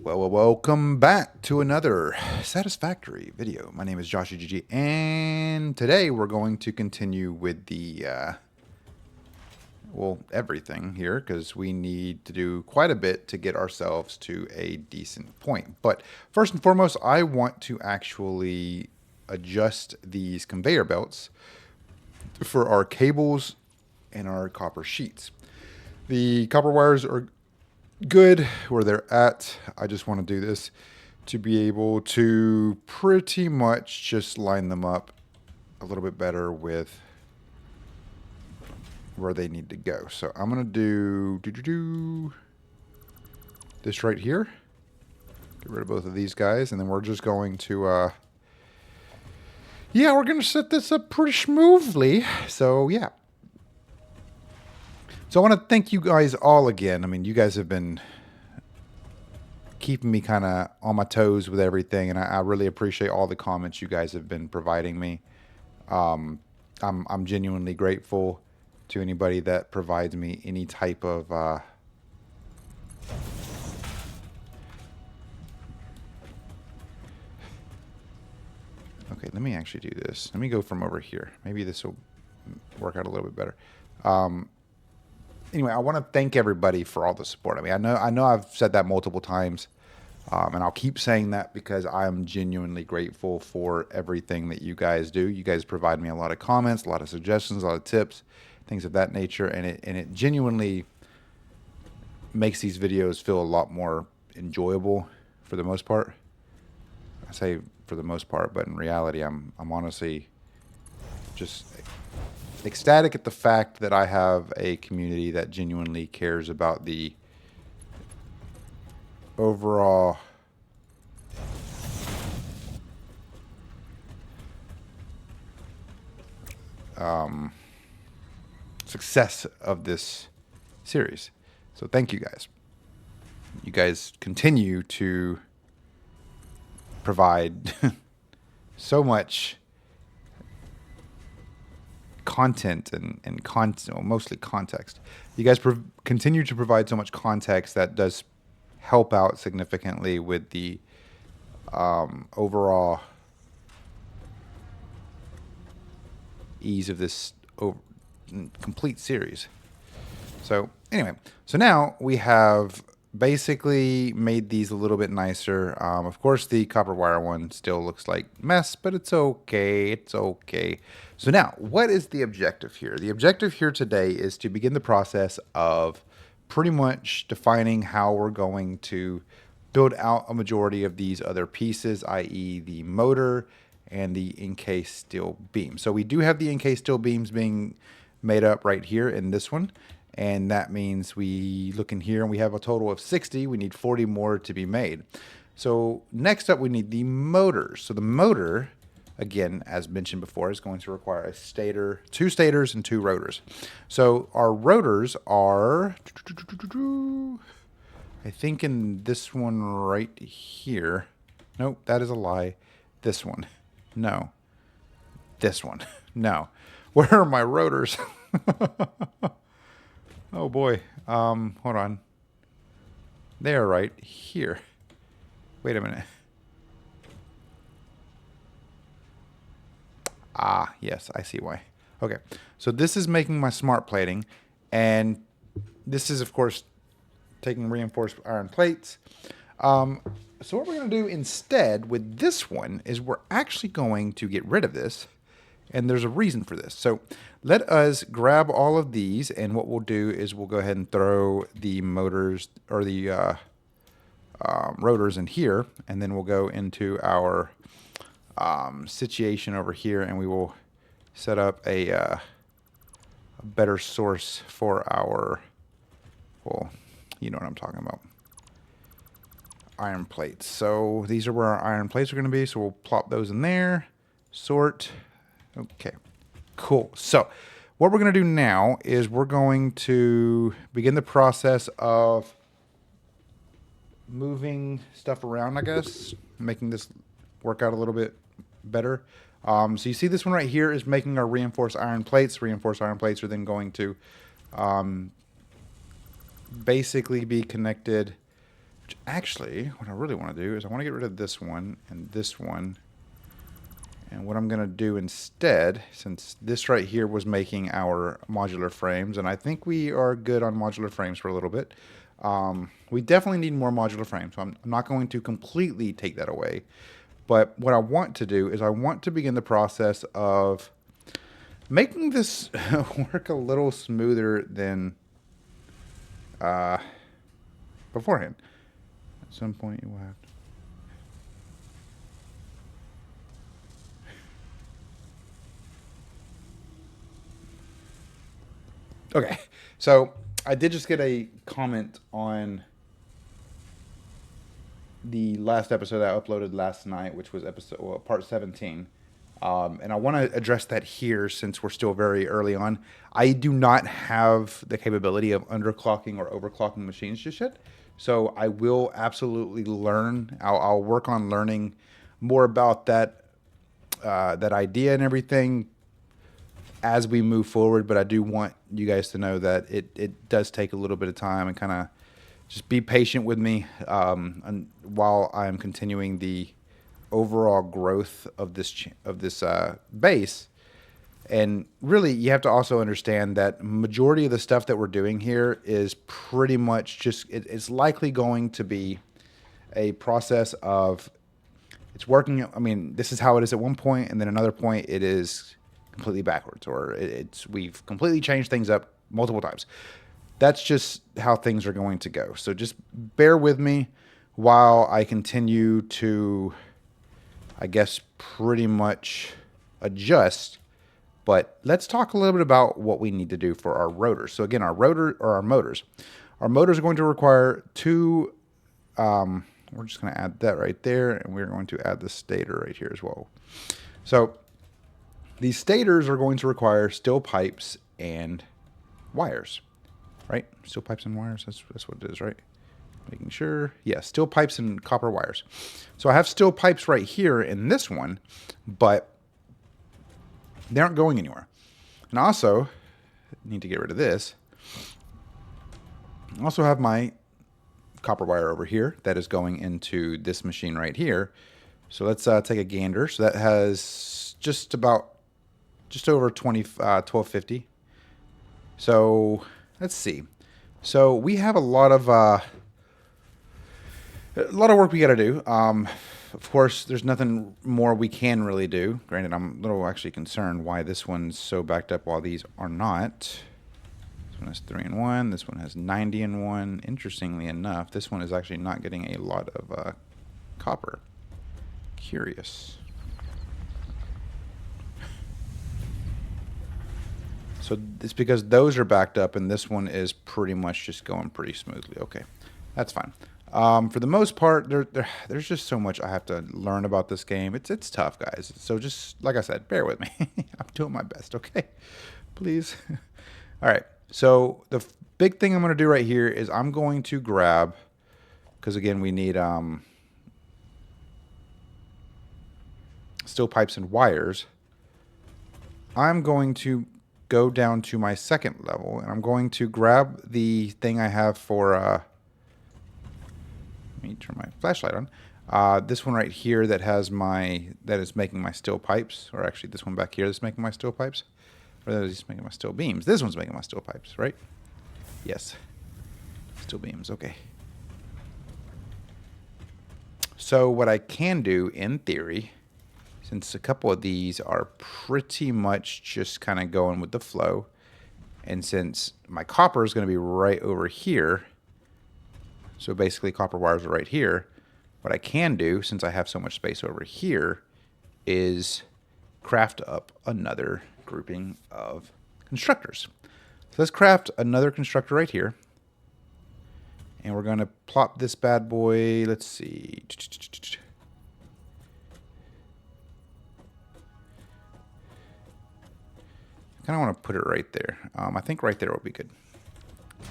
Welcome back to another Satisfactory video. My name is JawshyGG, and today we're going to continue with the, everything here, because we need to do quite a bit to get ourselves to a decent point. But first and foremost, I want to actually adjust these conveyor belts for our cables and our copper sheets. The copper wires are good where they're at. I just want to do this to be able to pretty much just line them up a little bit better with where they need to go. So I'm going to do this right here. Get rid of both of these guys, and then we're just going to we're going to set this up pretty smoothly. So yeah. So I want to thank you guys all again. I mean, you guys have been keeping me kind of on my toes with everything, and I really appreciate all the comments you guys have been providing me. I'm genuinely grateful to anybody that provides me any type of okay, let me actually do this. Let me go from over here. Maybe this will work out a little bit better. Anyway, I want to thank everybody for all the support. I mean, I know I've said that multiple times, and I'll keep saying that because I'm genuinely grateful for everything that you guys do. You guys provide me a lot of comments, a lot of suggestions, a lot of tips, things of that nature, and it genuinely makes these videos feel a lot more enjoyable for the most part. I say for the most part, but in reality, I'm honestly just ecstatic at the fact that I have a community that genuinely cares about the overall success of this series. So thank you guys. You guys continue to provide so much content and content, well, mostly context. You guys continue to provide so much context that does help out significantly with the overall ease of this complete series. So anyway, so now we have basically made these a little bit nicer. Of course, the copper wire one still looks like mess, but it's okay. It's okay. So now, what is the objective here? The objective here today is to begin the process of pretty much defining how we're going to build out a majority of these other pieces, i.e. the motor and the encased steel beam. So we do have the encased steel beams being made up right here in this one. And that means we look in here and we have a total of 60. We need 40 more to be made. So next up, we need the motors. So the motor, again, as mentioned before, is going to require a stator, 2 stators and 2 rotors. So our rotors are, I think in this one right here. Nope, that is a lie. This one. No. This one. No. Where are my rotors? Oh boy. Hold on. They are right here. Wait a minute. Ah, yes, I see why. Okay. So this is making my smart plating, and this is, of course, taking reinforced iron plates. So what we're going to do instead with this one is we're actually going to get rid of this. And there's a reason for this. So let us grab all of these, and what we'll do is we'll go ahead and throw the motors or the rotors in here, and then we'll go into our situation over here, and we will set up a better source for our, well, you know what I'm talking about, iron plates. So these are where our iron plates are going to be, so we'll plop those in there, sort. Okay, cool. So what we're going to do now is we're going to begin the process of moving stuff around, I guess, making this work out a little bit better. So you see this one right here is making our reinforced iron plates. Reinforced iron plates are then going to basically be connected Which actually, what I really want to do is I want to get rid of this one and this one. And what I'm going to do instead, since this right here was making our modular frames, and I think we are good on modular frames for a little bit. We definitely need more modular frames. So I'm not going to completely take that away. But what I want to do is I want to begin the process of making this work a little smoother than beforehand. At some point you will have to... Okay, so I did just get a comment on the last episode that I uploaded last night, which was part 17. And I want to address that here since we're still very early on. I do not have the capability of underclocking or overclocking machines just yet. So I will absolutely learn. I'll work on learning more about that idea and everything as we move forward. But I do want you guys to know that it does take a little bit of time, and kind of just be patient with me while I'm continuing the overall growth of this base. And really, you have to also understand that majority of the stuff that we're doing here is pretty much just it's likely going to be a process of it's working. I mean, this is how it is at one point, and then another point it is completely backwards, or we've completely changed things up multiple times. That's just how things are going to go. So just bear with me while I continue to, I guess, pretty much adjust. But let's talk a little bit about what we need to do for our rotors. So again, our motors. Our motors are going to require two, we're just going to add that right there, and we're going to add the stator right here as well. So these stators are going to require steel pipes and wires. Right? Steel pipes and wires. That's what it is, right? Making sure. Yeah, steel pipes and copper wires. So I have steel pipes right here in this one, but they aren't going anywhere. And I also need to get rid of this. I also have my copper wire over here that is going into this machine right here. So let's take a gander. So that has just over 1250. So let's see. So we have a lot of work we got to do. Of course, there's nothing more we can really do. Granted, I'm a little actually concerned why this one's so backed up while these are not. This one has 3 in 1. This one has 90 in 1. Interestingly enough, this one is actually not getting a lot of copper. Curious. So it's because those are backed up, and this one is pretty much just going pretty smoothly. Okay, that's fine. For the most part, there's just so much I have to learn about this game. It's tough, guys. So just like I said, bear with me. I'm doing my best, okay? Please. All right. So the big thing I'm going to do right here is I'm going to grab, because again we need steel pipes and wires. I'm going to go down to my second level, and I'm going to grab the thing I have for let me turn my flashlight on. This one right here that is making my steel pipes, or actually this one back here that's making my steel pipes, or that is just making my steel beams. This one's making my steel pipes, right? Yes, steel beams. Okay. So what I can do in theory, since a couple of these are pretty much just kind of going with the flow, and since my copper is going to be right over here, so basically copper wires are right here, what I can do, since I have so much space over here, is craft up another grouping of constructors. So let's craft another constructor right here. And we're going to plop this bad boy, let's see. I kind of want to put it right there. I think right there will be good.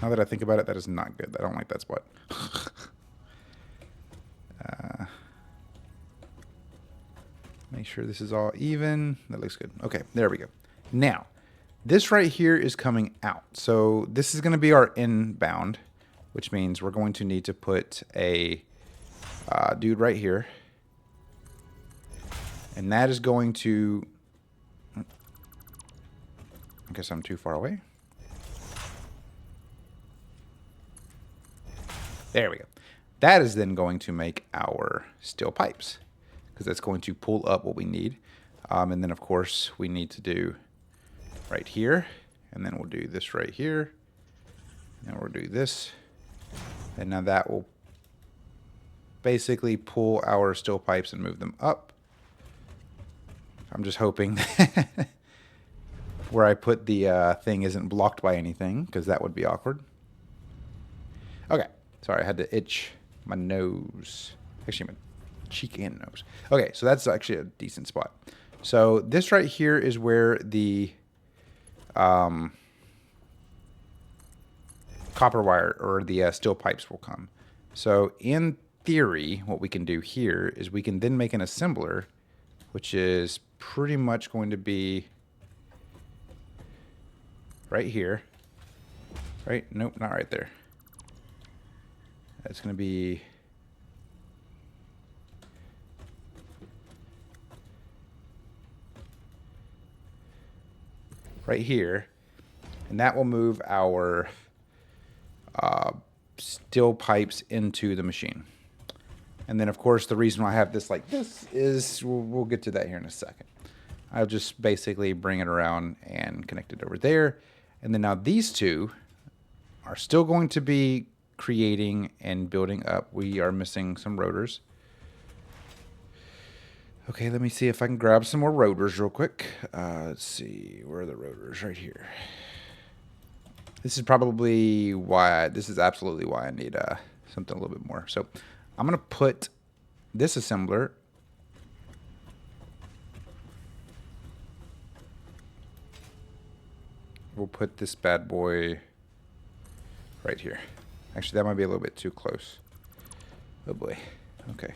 Now that I think about it, that is not good. I don't like that spot. Make sure this is all even. That looks good. Okay, there we go. Now, this right here is coming out. So this is going to be our inbound. which means we're going to need to put a dude right here. And that is going to... I guess I'm too far away. There we go. That is then going to make our steel pipes, because that's going to pull up what we need. And then, of course, we need to do right here. And then we'll do this right here. And we'll do this. And now that will basically pull our steel pipes and move them up. I'm just hoping where I put the thing isn't blocked by anything, because that would be awkward. Okay. Sorry, I had to itch my nose. Actually, my cheek and nose. Okay, so that's actually a decent spot. So this right here is where the copper wire or the steel pipes will come. So in theory, what we can do here is we can then make an assembler, which is pretty much going to be right here. Right? Nope, not right there. It's going to be right here, and that will move our steel pipes into the machine. And then, of course, the reason why I have this like this is we'll get to that here in a second. I'll just basically bring it around and connect it over there. And then now these two are still going to be creating and building up. We are missing some rotors. Okay, let me see if I can grab some more rotors real quick. Let's see, where are the rotors? Right here. This is probably why, this is absolutely why I need something a little bit more. So I'm going to put this assembler we'll put this bad boy right here. Actually, that might be a little bit too close. Oh boy. Okay.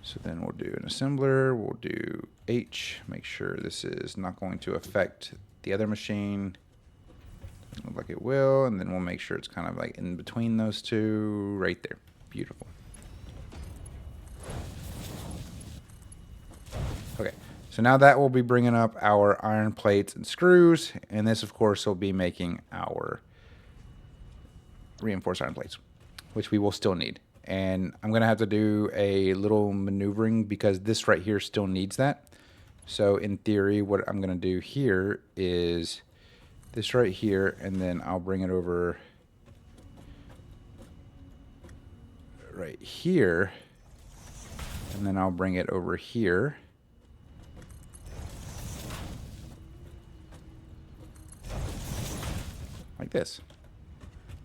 So then we'll do an assembler. We'll do H. Make sure this is not going to affect the other machine. Doesn't look like it will. And then we'll make sure it's kind of like in between those two. Right there. Beautiful. Okay. So now that will be bringing up our iron plates and screws. And this, of course, will be making our reinforced iron plates, which we will still need. And I'm going to have to do a little maneuvering because this right here still needs that. So in theory, what I'm going to do here is this right here, and then I'll bring it over right here, and then I'll bring it over here. Like this.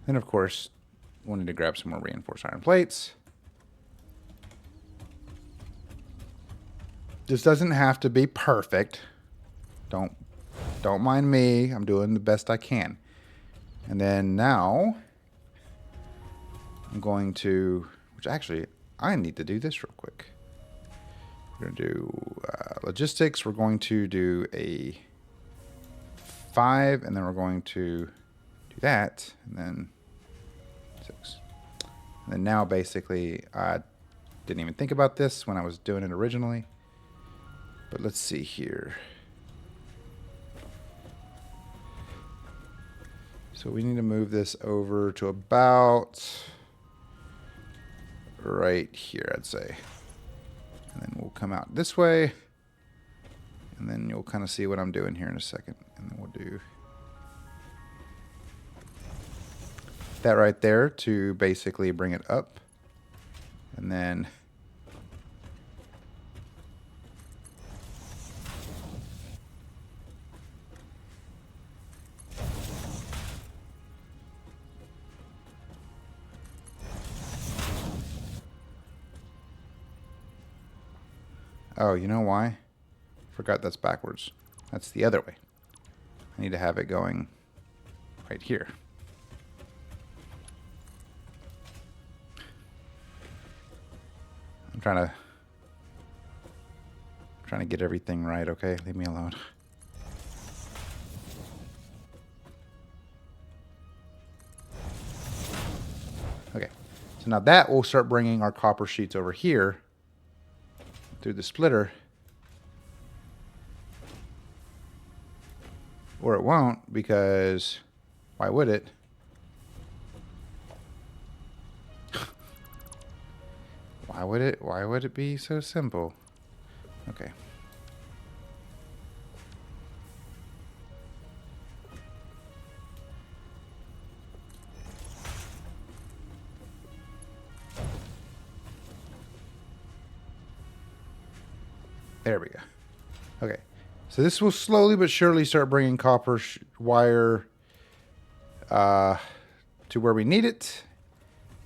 Then, of course, we'll need to grab some more reinforced iron plates. This doesn't have to be perfect. Don't mind me. I'm doing the best I can. And then now, I'm going to, which actually, I need to do this real quick. We're going to do logistics. We're going to do a 5, and then we're going to do that, and then 6. And then now basically I didn't even think about this when I was doing it originally, but let's see here. So we need to move this over to about right here, I'd say. And then we'll come out this way, and then you'll kind of see what I'm doing here in a second. And then we'll do that right there to basically bring it up. And then oh, you know why? Forgot that's backwards. That's the other way. I need to have it going right here. I'm trying to get everything right, okay? Leave me alone. So now that will start bringing our copper sheets over here through the splitter. Or it won't, because why would it? Why would it? Why would it be so simple? Okay. There we go. Okay. So this will slowly but surely start bringing copper wire to where we need it.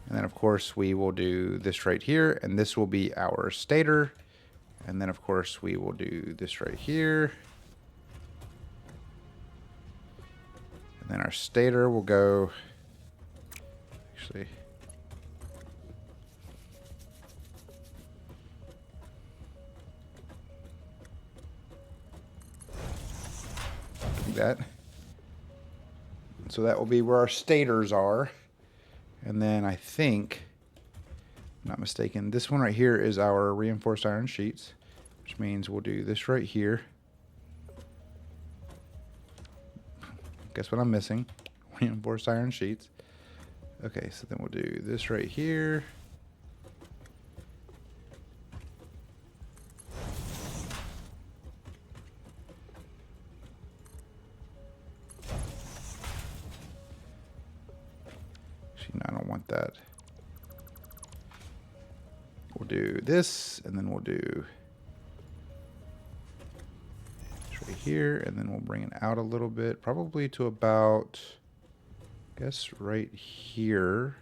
And then, of course, we will do this right here. And this will be our stator. And then, of course, we will do this right here. And then our stator will go... Actually... that. So that will be where our stators are. And then I think, if I'm not mistaken, this one right here is our reinforced iron sheets, which means we'll do this right here. Guess what I'm missing? Reinforced iron sheets. Okay, so then we'll do this right here. No, I don't want that. We'll do this, and then we'll do this right here, and then we'll bring it out a little bit, probably to about, I guess, right here.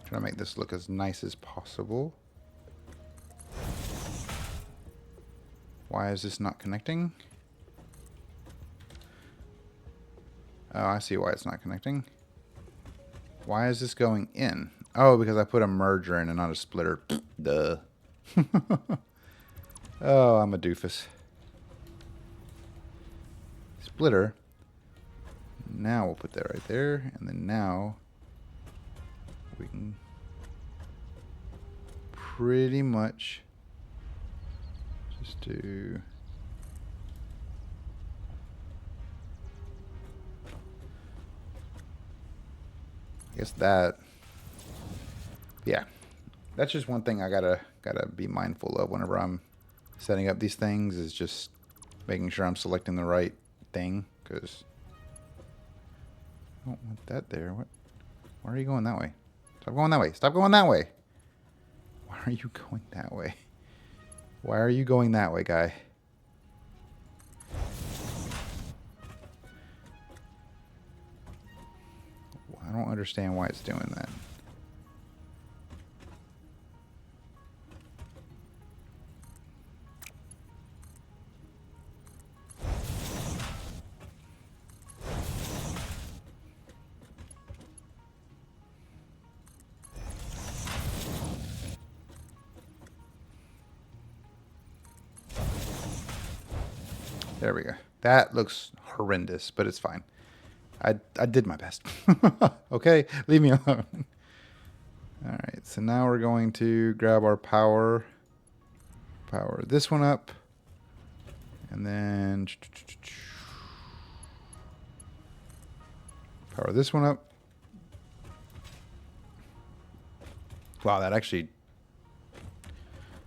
Trying to make this look as nice as possible. Why is this not connecting? Oh, I see why it's not connecting. Why is this going in? Oh, because I put a merger in and not a splitter. Duh. Oh, I'm a doofus. Splitter. Now we'll put that right there. And then now we can pretty much just do... I guess that... Yeah. That's just one thing I gotta be mindful of whenever I'm setting up these things, is just making sure I'm selecting the right thing, because I don't want that there. What? Why are you going that way? Stop going that way. Stop going that way. Why are you going that way? Why are you going that way, guy? I don't understand why it's doing that. There we go. That looks horrendous, but it's fine. I did my best. Okay, leave me alone. All right, so now we're going to grab our power this one up, and then power this one up. Wow, that actually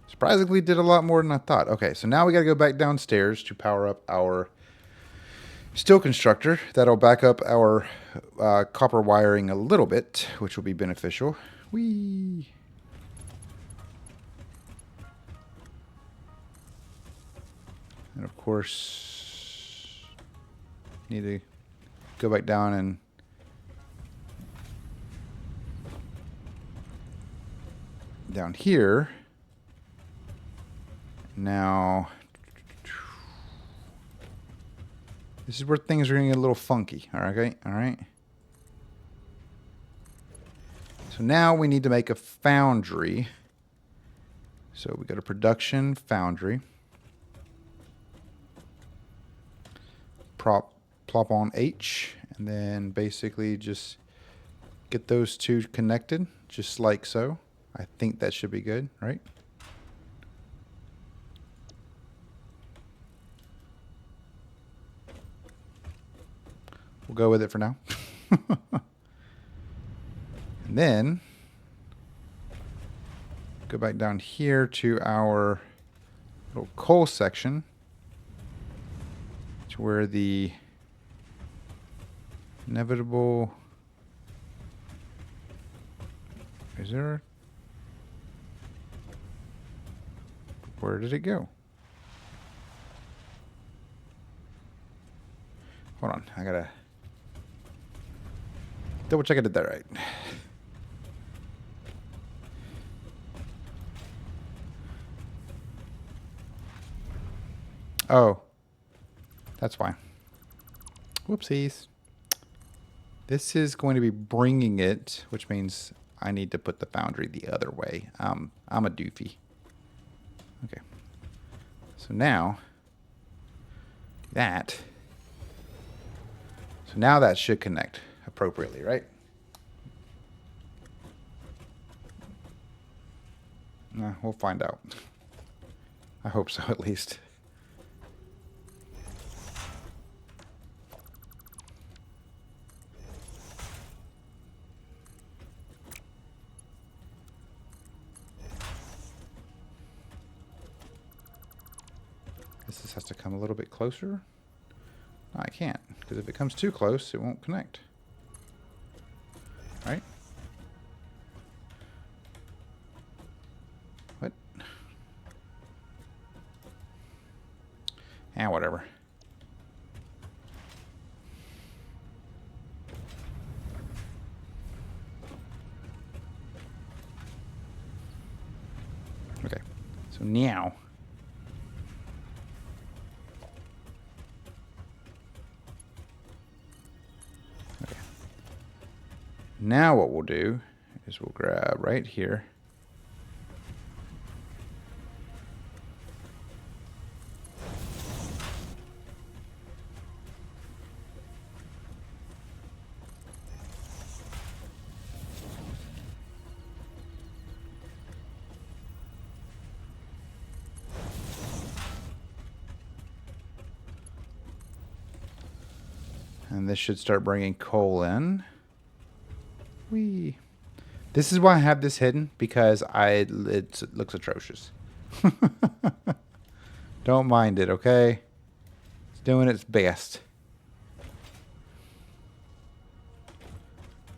surprisingly did a lot more than I thought. Okay, so now we got to go back downstairs to power up our steel constructor. That'll back up our copper wiring a little bit, which will be beneficial. Whee! And of course, need to go back down and down here. Now, this is where things are going to get a little funky. All right, all right. So now we need to make a foundry. So we go to production foundry. Plop on H, and then basically just get those two connected, just like so. I think that should be good, right? We'll go with it for now. And then go back down here to our little coal section, to where the inevitable, is there, where did it go? Hold on, I gotta double check I did that right. Oh, that's why. Whoopsies. This is going to be bringing it, which means I need to put the foundry the other way. I'm a doofy. Okay. So now that. So now that should connect appropriately, right? We'll find out. I hope so, at least. This has to come a little bit closer. No, I can't, because if it comes too close, it won't connect. Right? What? Whatever. Okay. So now. Now what we'll do is we'll grab right here. And this should start bringing coal in. Whee. This is why I have this hidden, because it looks atrocious. Don't mind it, okay? It's doing its best.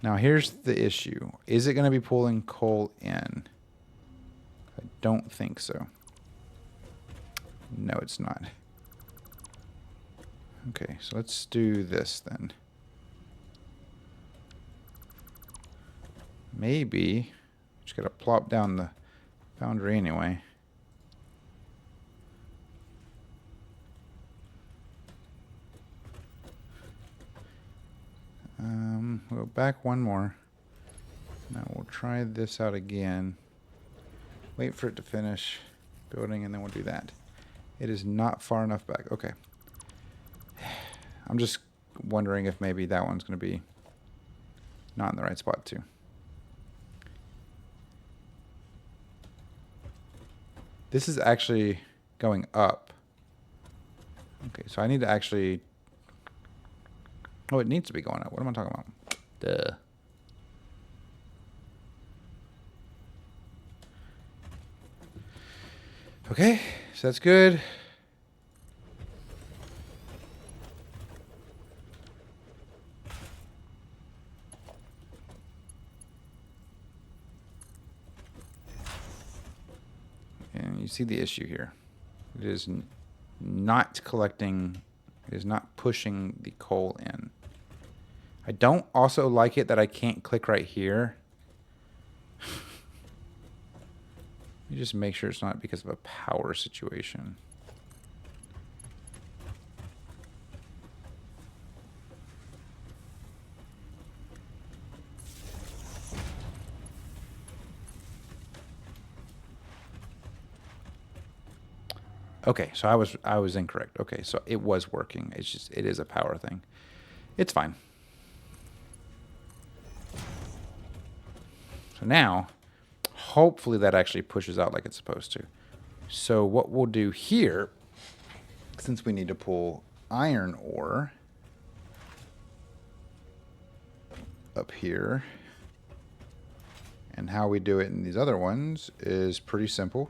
Now here's the issue. Is it going to be pulling coal in? I don't think so. No, it's not. Okay, so let's do this then. Maybe just gotta plop down the foundry anyway. We'll go back one more. Now we'll try this out again. Wait for it to finish building, and then we'll do that. It is not far enough back. Okay. I'm just wondering if maybe that one's going to be not in the right spot too. This is actually going up. Okay, so I need to actually... Oh, it needs to be going up. What am I talking about? Duh. Okay, so that's good. You see the issue here. It is not collecting. It is not pushing the coal in. I don't also like it that I can't click right here. Let me just make sure it's not because of a power situation. Okay, so I was incorrect. Okay, so it was working. It's just it is a power thing. It's fine. So now, hopefully that actually pushes out like it's supposed to. So what we'll do here, since we need to pull iron ore up here, and how we do it in these other ones is pretty simple.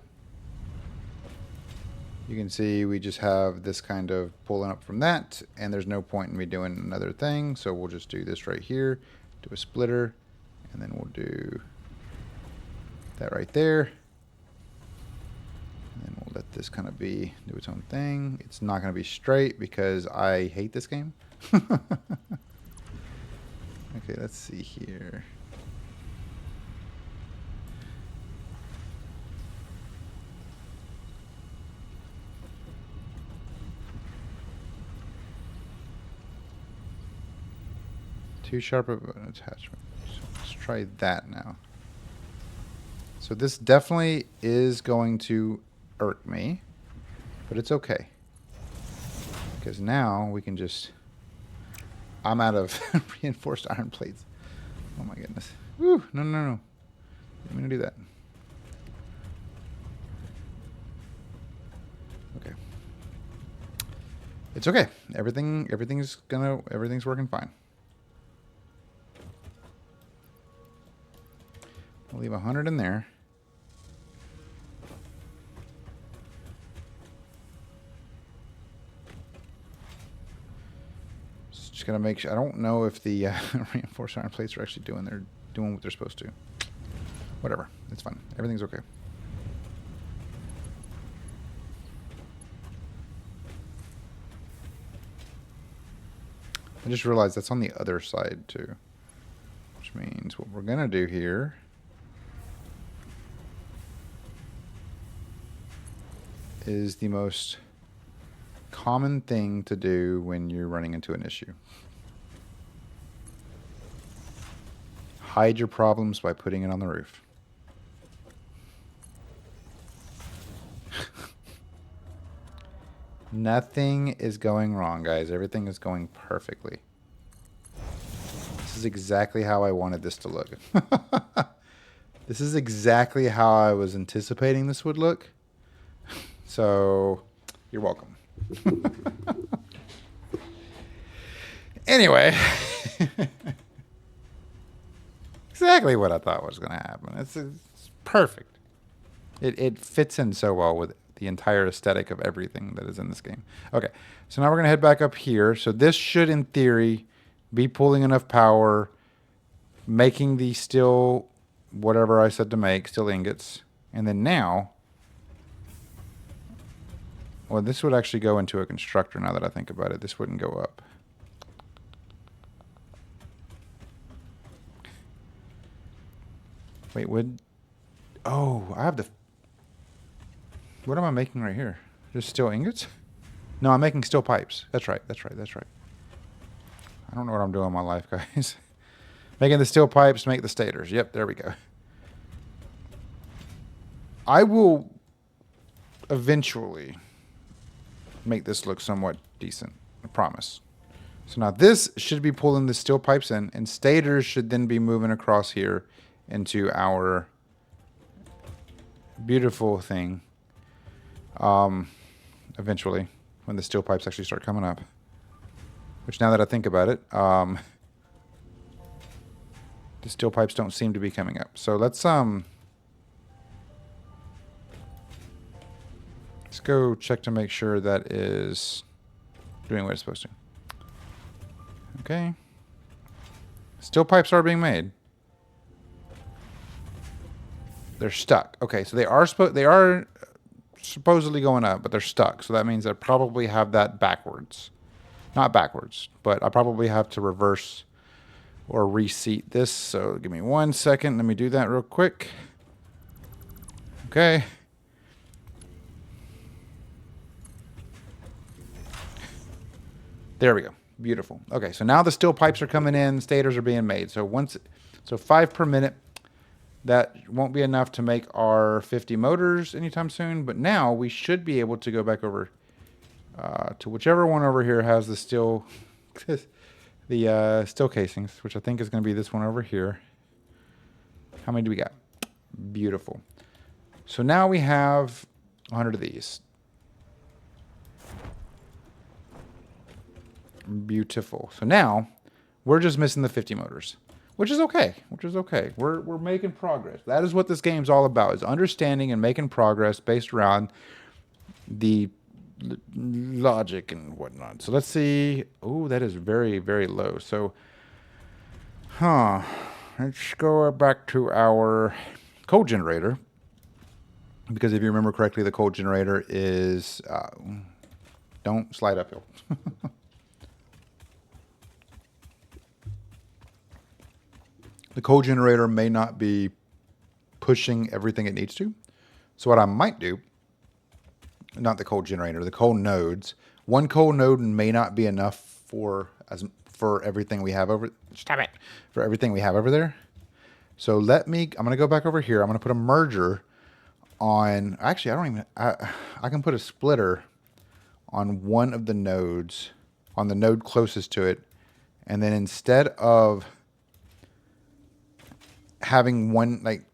You can see we just have this kind of pulling up from that, and there's no point in me doing another thing, so we'll just do this right here, do a splitter, and then we'll do that right there. And then we'll let this kind of do its own thing. It's not going to be straight because I hate this game. Okay, let's see here. Too sharp of an attachment. So let's try that now. So this definitely is going to irk me, but it's okay. Because now we can just... I'm out of reinforced iron plates. Oh my goodness. Woo! No, no, no. I'm going to do that. Okay. It's okay. Everything's working fine. I'll leave 100 in there. Just gonna make sure. I don't know if the reinforced iron plates are actually doing what they're supposed to. Whatever, it's fine. Everything's okay. I just realized that's on the other side too, which means what we're gonna do here is the most common thing to do when you're running into an issue. Hide your problems by putting it on the roof. Nothing is going wrong, guys. Everything is going perfectly. This is exactly how I wanted this to look. This is exactly how I was anticipating this would look. So, you're welcome. Anyway, exactly what I thought was going to happen. It's perfect. It fits in so well with the entire aesthetic of everything that is in this game. Okay, so now we're going to head back up here. So this should, in theory, be pulling enough power, making the steel, whatever I said to make, steel ingots. And then now... Well, this would actually go into a constructor now that I think about it. This wouldn't go up. Wait, oh, I have the... What am I making right here? Just steel ingots? No, I'm making steel pipes. That's right. I don't know what I'm doing in my life, guys. Making the steel pipes, make the stators. Yep, there we go. I will eventually... make this look somewhat decent. I promise. So now this should be pulling the steel pipes in, and stators should then be moving across here into our beautiful thing. Eventually, when the steel pipes actually start coming up. Which now that I think about it, the steel pipes don't seem to be coming up. So let's go check to make sure that is doing what it's supposed to. Okay. Steel pipes are being made. They're stuck. Okay, so they are supposedly going up, but they're stuck. So that means I probably have that backwards. Not backwards, but I probably have to reverse or reseat this. So give me 1 second. Let me do that real quick. Okay. There we go. Beautiful. Okay, so now the steel pipes are coming in, stators are being made. So 5 per minute. That won't be enough to make our 50 motors anytime soon, but now we should be able to go back over to whichever one over here has the steel, the steel casings, which I think is going to be this one over here. How many do we got? Beautiful. So now we have 100 of these. Beautiful. So now we're just missing the 50 motors, which is okay. We're making progress. That is what this game's all about, is understanding and making progress based around the logic and whatnot. So let's see. Oh, that is very, very low. So, let's go back to our coal generator. Because if you remember correctly, the coal generator is... don't slide uphill. The coal generator may not be pushing everything it needs to. So what I might do, not the coal generator, the coal nodes. One coal node may not be enough for everything we have over. Stop it. For everything we have over there. So I'm going to go back over here. I'm going to put a merger on. Actually, I can put a splitter on one of the nodes, on the node closest to it, and then instead of having one, like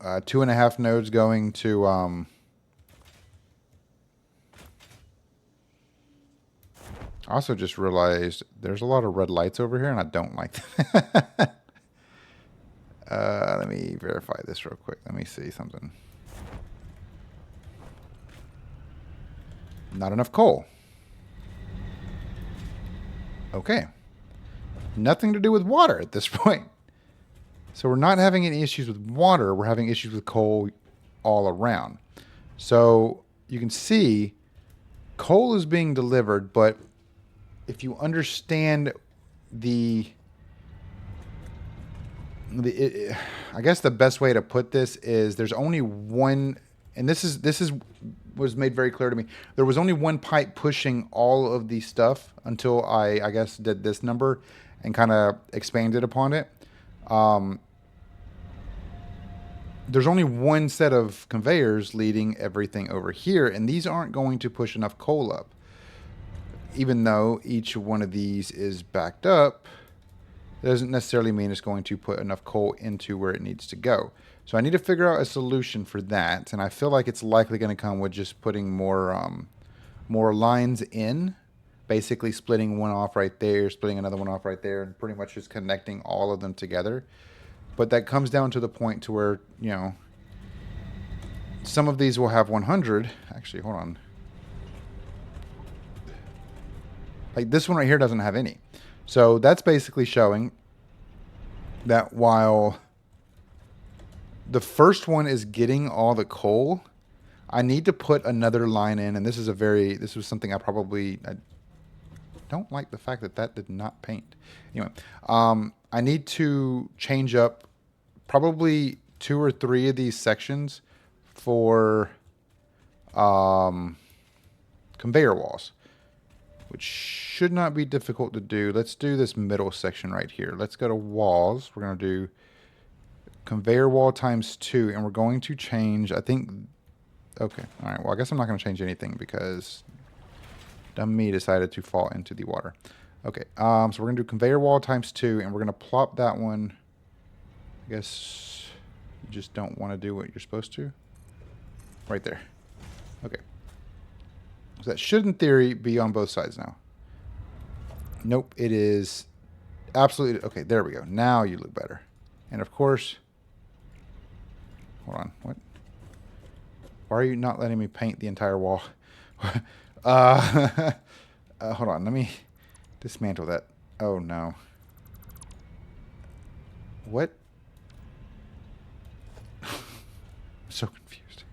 2.5 nodes going to I also just realized there's a lot of red lights over here and I don't like that. Let me verify this real quick. Let me see something. Not enough coal. Okay. Nothing to do with water at this point. So we're not having any issues with water. We're having issues with coal all around. So you can see coal is being delivered, but if you understand I guess the best way to put this is there's only one, and this was made very clear to me. There was only one pipe pushing all of the stuff until I guess did this number and kind of expanded upon it. There's only one set of conveyors leading everything over here, and these aren't going to push enough coal up. Even though each one of these is backed up, that doesn't necessarily mean it's going to put enough coal into where it needs to go. So I need to figure out a solution for that, and I feel like it's likely going to come with just putting more lines in, basically splitting one off right there, splitting another one off right there, and pretty much just connecting all of them together. But that comes down to the point to where, you know, some of these will have 100. Actually, hold on. Like this one right here doesn't have any. So that's basically showing that while the first one is getting all the coal, I need to put another line in. And this was something I don't like the fact that did not paint. Anyway, I need to change up probably 2 or 3 of these sections for conveyor walls, which should not be difficult to do. Let's do this middle section right here. Let's go to walls. We're going to do conveyor wall times 2, and we're going to change, I think, okay. All right, well, I guess I'm not going to change anything because dumb me decided to fall into the water. Okay, so we're going to do conveyor wall times 2, and we're going to plop that one. I guess you just don't want to do what you're supposed to. Right there. Okay. So that should, in theory, be on both sides now. Nope, it is absolutely... Okay, there we go. Now you look better. And, of course... Hold on. What? Why are you not letting me paint the entire wall? Hold on. Let me dismantle that. Oh, no. What? I'm so confused.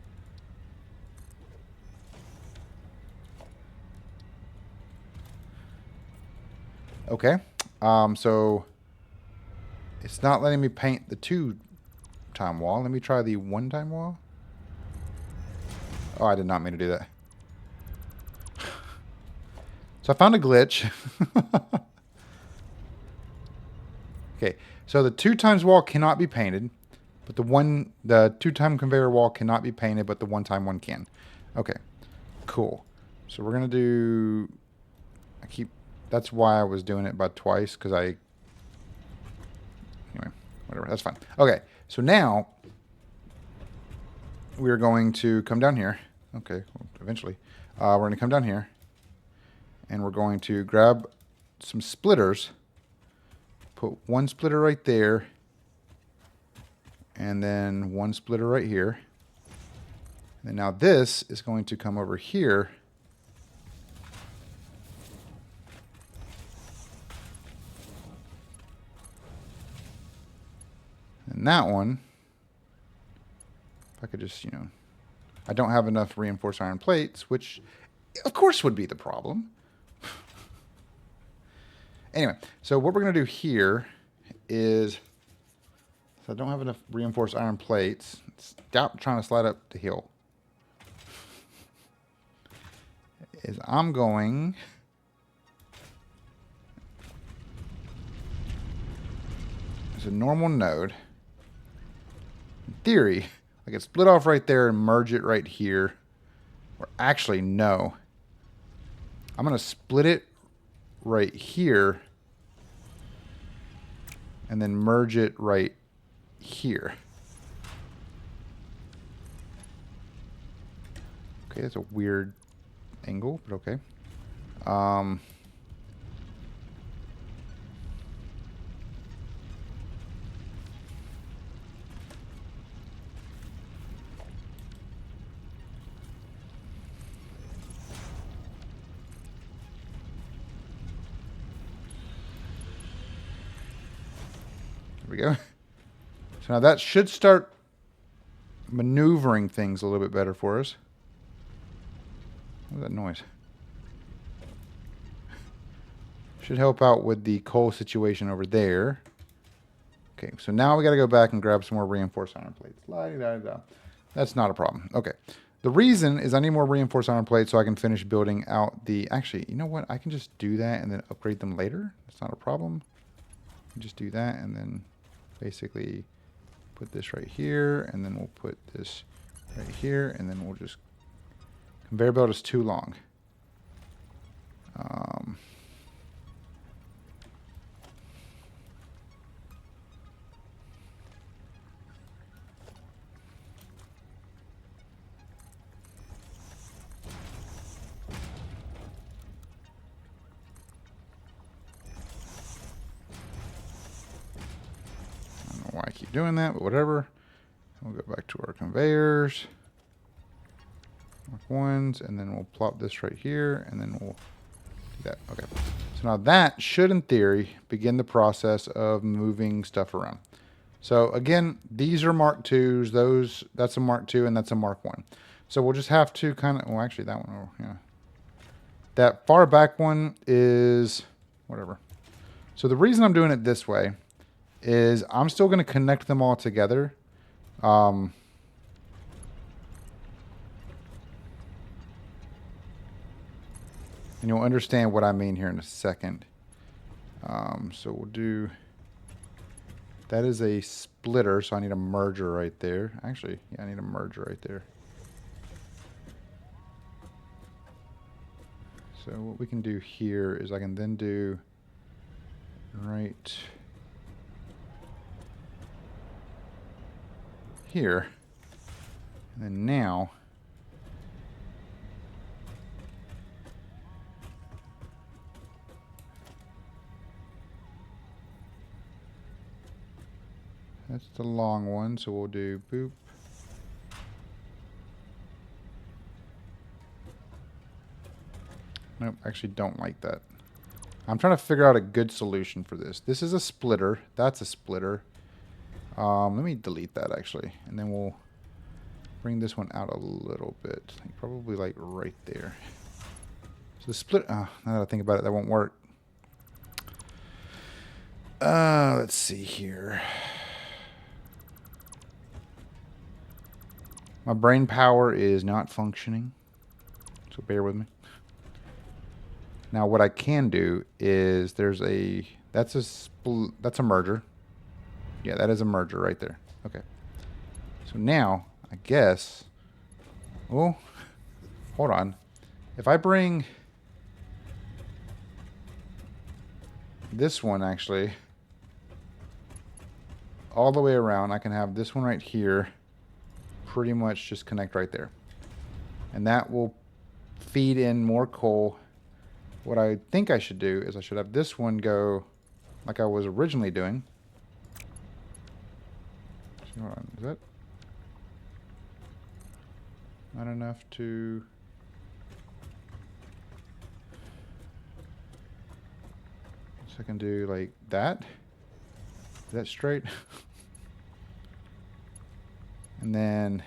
Okay. So it's not letting me paint the 2-time wall. Let me try the 1-time wall. Oh, I did not mean to do that. So I found a glitch. Okay, so the 2 times wall cannot be painted, but the 2-time conveyor wall cannot be painted, but the 1-time one can. Okay, cool. So we're gonna do. That's why I was doing it by twice, because I. Anyway, whatever. That's fine. Okay, so now we're going to come down here. Okay, well, eventually, we're gonna come down here, and we're going to grab some splitters. Put 1 splitter right there, and then 1 splitter right here. And now this is going to come over here. And that one, if I could just, I don't have enough reinforced iron plates, which of course would be the problem. Anyway, so what we're going to do here is, so I don't have enough reinforced iron plates. Stop trying to slide up the hill. Is I'm going as a normal node. In theory, I could split off right there and merge it right here. Or actually, no. I'm going to split it right here and then merge it right here. Okay, that's a weird angle, but okay. We go. So now that should start maneuvering things a little bit better for us. What was that noise? Should help out with the coal situation over there. Okay, so now we got to go back and grab some more reinforced iron plates. La-di-da-di-da. That's not a problem. Okay. The reason is I need more reinforced iron plates so I can finish building out the... Actually, you know what? I can just do that and then upgrade them later. That's not a problem. Just do that and then basically put this right here, and then we'll put this right here, and then we'll just... Conveyor belt is too long. I don't know why I keep doing that, but whatever. We'll go back to our conveyors. Mark ones, and then we'll plop this right here, and then we'll do that. Okay. So now that should, in theory, begin the process of moving stuff around. So again, these are Mark IIs. That's a Mark II, and that's a Mark I. So we'll just have to kind of... Well, actually, that one... Oh, yeah. That far back one is... Whatever. So the reason I'm doing it this way is I'm still going to connect them all together. And you'll understand what I mean here in a second. So we'll do... That is a splitter, so I need a merger right there. Actually, yeah, I need a merger right there. So what we can do here is I can then do right here. And then now... That's the long one, so we'll do boop. Nope, actually don't like that. I'm trying to figure out a good solution for this. This is a splitter. That's a splitter. Let me delete that actually. And then we'll bring this one out a little bit. Like probably like right there. So the split, now that I think about it, that won't work. Let's see here. My brain power is not functioning, so bear with me. Now, what I can do is that's a merger. Yeah, that is a merger right there. Okay. So now, I guess, oh, hold on. If I bring this one actually all the way around, I can have this one right here pretty much just connect right there. And that will feed in more coal. What I think I should do is I should have this one go like I was originally doing. Hold on, is that not enough to... So I can do like that. Is that straight? And then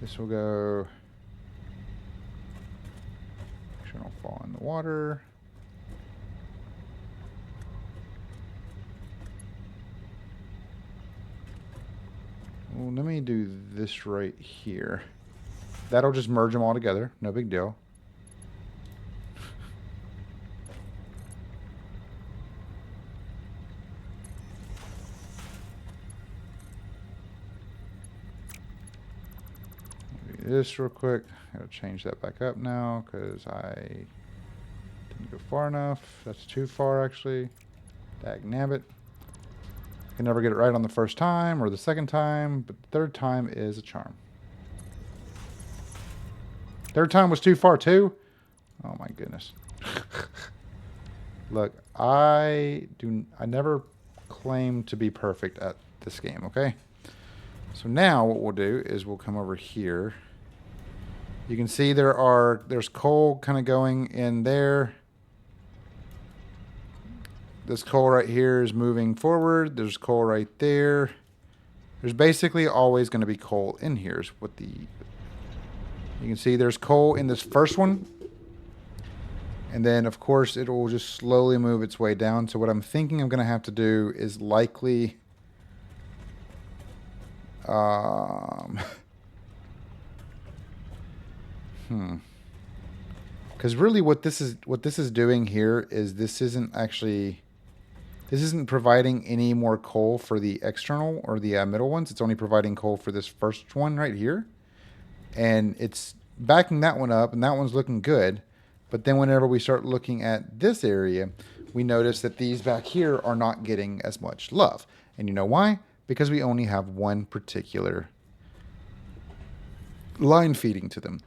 this will go... Make sure I don't fall in the water. Well, let me do this right here. That'll just merge them all together. No big deal. Do this real quick. I gotta change that back up now because I didn't go far enough. That's too far, actually. Dagnabbit. Can never get it right on the first time or the second time, but the third time is a charm. Third time was too far too? Oh my goodness. Look, I never claim to be perfect at this game, okay? So now what we'll do is we'll come over here. You can see there's coal kind of going in there. This coal right here is moving forward. There's coal right there. There's basically always going to be coal in here. Is what you can see there's coal in this first one. And then, of course, it will just slowly move its way down. So what I'm thinking I'm going to have to do is likely... Because really what this is doing here is this isn't providing any more coal for the external or the middle ones. It's only providing coal for this first one right here. And it's backing that one up, and that one's looking good. But then whenever we start looking at this area, we notice that these back here are not getting as much love. And you know why? Because we only have one particular line feeding to them,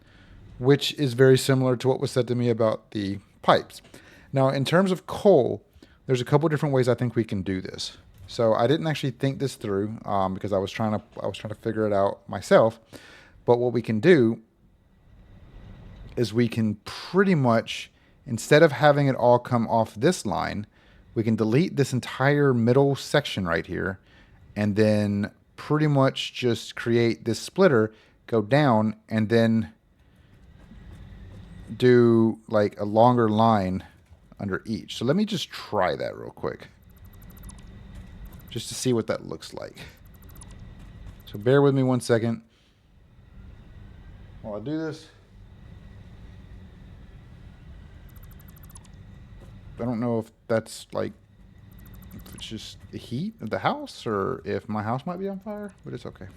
which is very similar to what was said to me about the pipes. Now, in terms of coal, there's a couple different ways I think we can do this. So I didn't actually think this through because I was trying to figure it out myself. But what we can do is we can pretty much, instead of having it all come off this line, we can delete this entire middle section right here, and then pretty much just create this splitter, go down, and then do like a longer line under each. So let me just try that real quick, just to see what that looks like. So bear with me 1 second while I do this. I don't know if that's like, if it's just the heat of the house or if my house might be on fire, but it's okay.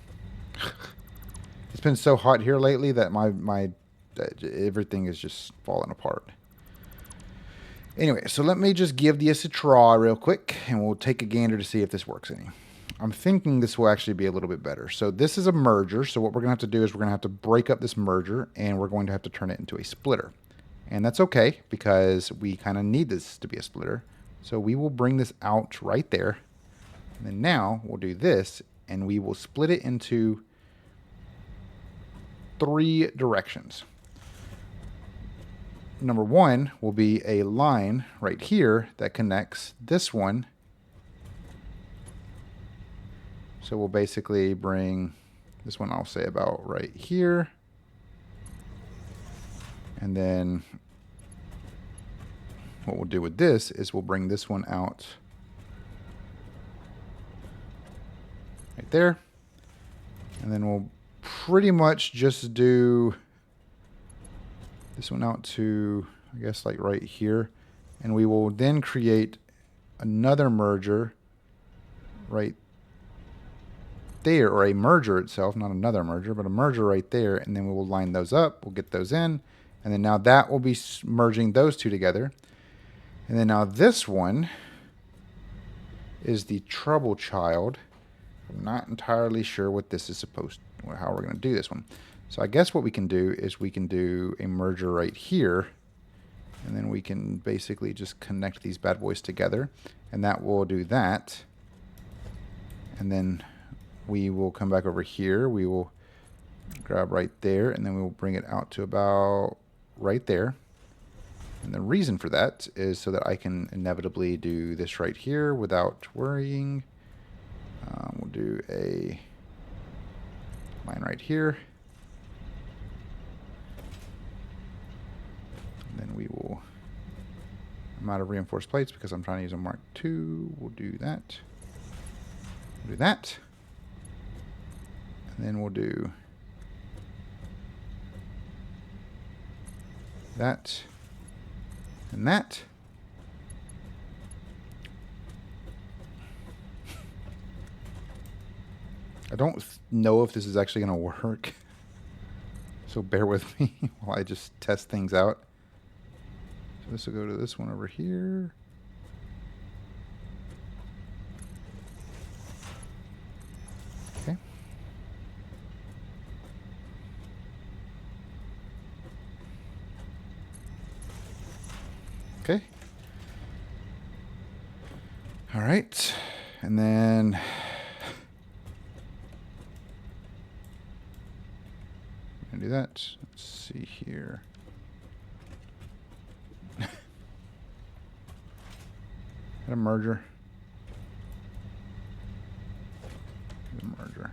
It's been so hot here lately that my everything is just falling apart. Anyway, so let me just give this a try real quick, and we'll take a gander to see if this works any. I'm thinking this will actually be a little bit better. So this is a merger, so what we're going to have to do is we're going to have to break up this merger, and we're going to have to turn it into a splitter. And that's okay, because we kind of need this to be a splitter. So we will bring this out right there. And then now we'll do this, and we will split it into 3 directions. Number 1 will be a line right here that connects this one. So we'll basically bring this one, I'll say about right here. And then what we'll do with this is we'll bring this one out right there. And then we'll pretty much just do this one out to, I guess, like right here. And we will then create another merger right there, or a merger itself, not another merger, but a merger right there. And then we will line those up. We'll get those in. And then now that will be merging those two together. And then now this one is the trouble child. I'm not entirely sure what this is supposed to, how we're going to do this one. So I guess what we can do is we can do a merger right here. And then we can basically just connect these bad boys together. And that will do that. And then we will come back over here. We will grab right there. And then we will bring it out to about right there. And the reason for that is so that I can inevitably do this right here without worrying. We'll do a line right here. And then we will, I'm out of reinforced plates because I'm trying to use a Mark II. We'll do that. We'll do that. And then we'll do that and that. I don't know if this is actually going to work, so bear with me while I just test things out. So this will go to this one over here. Okay. Okay. All right. And then do that. Let's see here. A merger. A merger.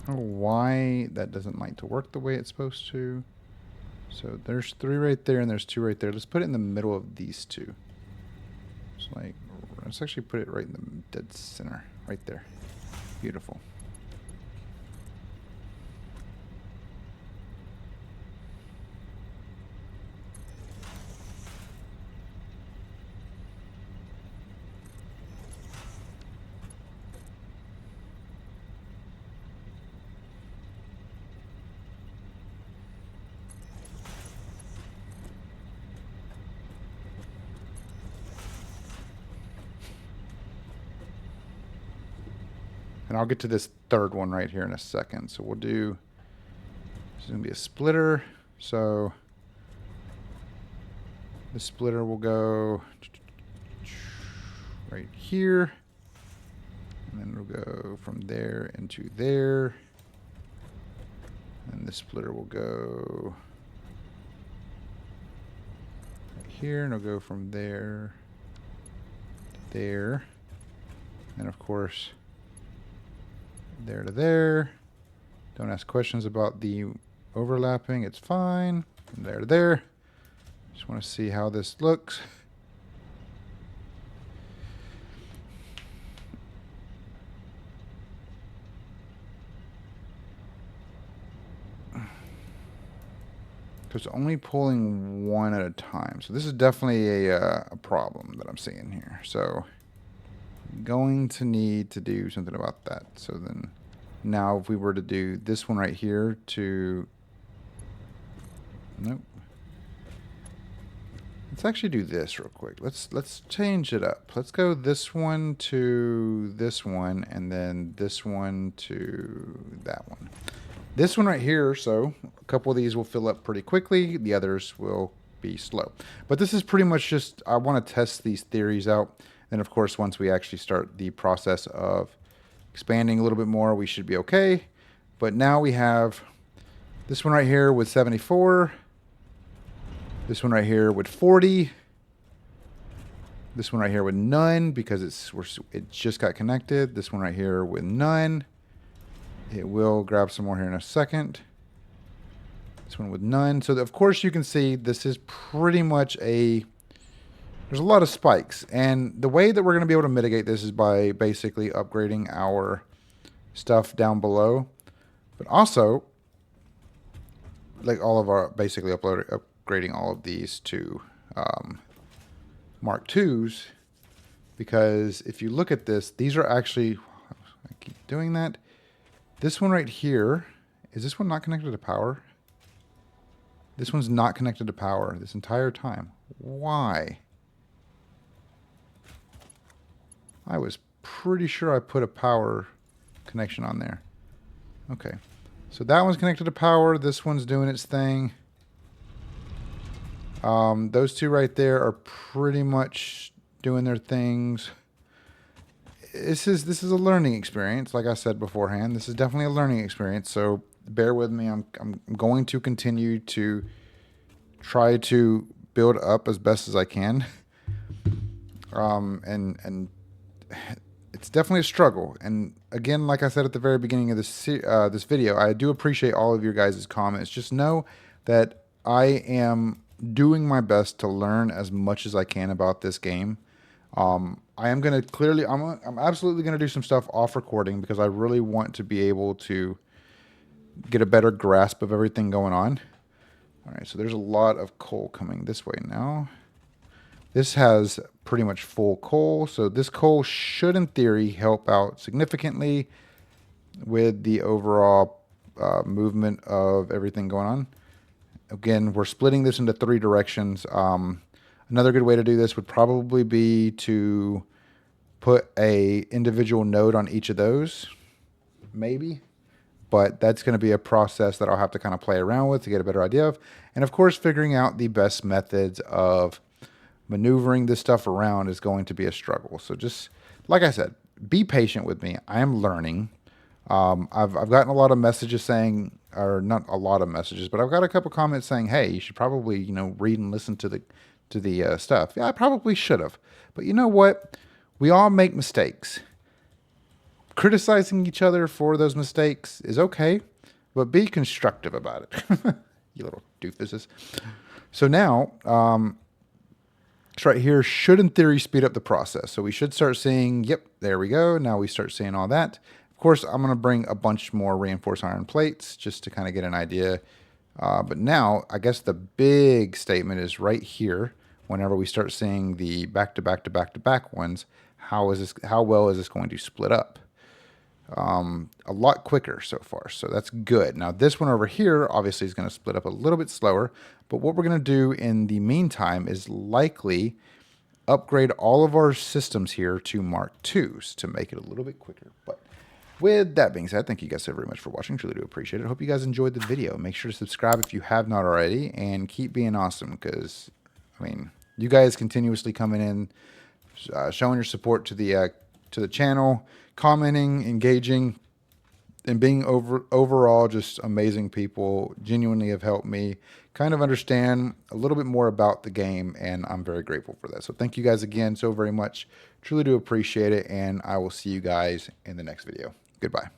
I don't know why that doesn't like to work the way it's supposed to. So there's 3 right there and there's 2 right there. Let's put it in the middle of these 2. It's like, let's actually put it right in the dead center, right there. Beautiful. And I'll get to this third one right here in a second. So we'll do, this is going to be a splitter. So the splitter will go right here. And then it'll go from there into there. And the splitter will go right here. And it'll go from there to there. And of course, there to there. Don't ask questions about the overlapping. It's fine. From there to there. Just want to see how this looks. So it's only pulling one at a time. So this is definitely a problem that I'm seeing here. So I'm going to need to do something about that. So then now if we were to do this one right here to Nope. Let's actually do this real quick. Let's change it up. Let's go this one to this one, and then this one to that one. This one right here, so a couple of these will fill up pretty quickly. The others will be slow. But this is pretty much just, I want to test these theories out. And of course, once we actually start the process of expanding a little bit more, we should be okay. But now we have this one right here with 74. This one right here with 40. This one right here with none because it just got connected. This one right here with none. It will grab some more here in a second. This one with none. So of course you can see this is pretty much there's a lot of spikes. And the way that we're going to be able to mitigate this is by basically upgrading our stuff down below. But also, like all of our, basically upgrading all of these to Mark IIs. Because if you look at this, these are actually, I keep doing that. This one right here, is this one not connected to power? This one's not connected to power this entire time. Why? I was pretty sure I put a power connection on there. Okay. So that one's connected to power. This one's doing its thing. Those two right there are pretty much doing their things. This is a learning experience. Like I said beforehand, this is definitely a learning experience. So bear with me. I'm going to continue to try to build up as best as I can. And it's definitely a struggle. And again, like I said at the very beginning of this video, I do appreciate all of your guys' comments. Just know that I am doing my best to learn as much as I can about this game. I am going to clearly, I'm absolutely going to do some stuff off recording because I really want to be able to get a better grasp of everything going on. All right, so there's a lot of coal coming this way now. This has pretty much full coal, so this coal should, in theory, help out significantly with the overall movement of everything going on. Again, we're splitting this into 3 directions. Another good way to do this would probably be to put a individual node on each of those, maybe. But that's going to be a process that I'll have to kind of play around with to get a better idea of. And of course, figuring out the best methods of maneuvering this stuff around is going to be a struggle. So just, like I said, be patient with me. I am learning. I've gotten a lot of messages saying, or not a lot of messages, but I've got a couple comments saying, hey, you should probably, read and listen to the stuff. Yeah, I probably should have. But you know what? We all make mistakes. Criticizing each other for those mistakes is okay, but be constructive about it. You little doofuses. So now, this right here should, in theory, speed up the process. So we should start seeing, yep, there we go. Now we start seeing all that. Of course, I'm going to bring a bunch more reinforced iron plates just to kind of get an idea. But now, I guess the big statement is right here. Whenever we start seeing the back-to-back-to-back-to-back ones, how well is this going to split up? A lot quicker so far, so that's good. Now this one over here obviously is going to split up a little bit slower, but what we're going to do in the meantime is likely upgrade all of our systems here to Mark IIs to make it a little bit quicker. But with that being said, thank you guys so very much for watching. Truly do appreciate it. Hope you guys enjoyed the video. Make sure to subscribe if you have not already, and keep being awesome, because I mean, you guys continuously coming in, showing your support to the channel, commenting, engaging, and being overall just amazing people. Genuinely have helped me kind of understand a little bit more about the game, and I'm very grateful for that. So thank you guys again so very much. Truly do appreciate it, and I will see you guys in the next video. Goodbye.